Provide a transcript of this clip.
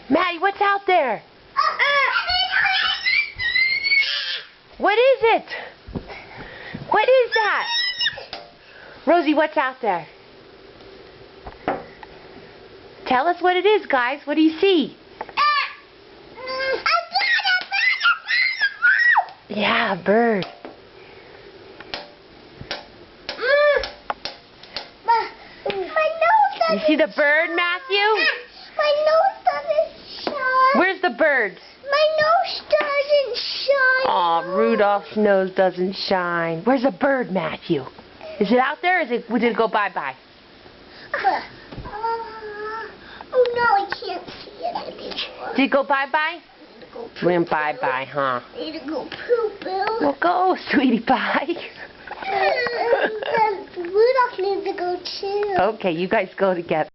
Maddie, what's out there? What is it? What is that? Rosie, what's out there? Tell us what it is, guys. What do you see? Yeah, a bird. You see the bird, Matthew? My nose doesn't shine. Where's the bird? My nose doesn't shine. Aw, Rudolph's nose doesn't shine. Where's the bird, Matthew? Is it out there or did it go bye-bye? Oh no, I can't see it anymore. Did it go bye-bye? Went bye-bye, huh? I need to go poop, Bill. Well, go, sweetie pie. Rudolph needs to go too. Okay, you guys go together.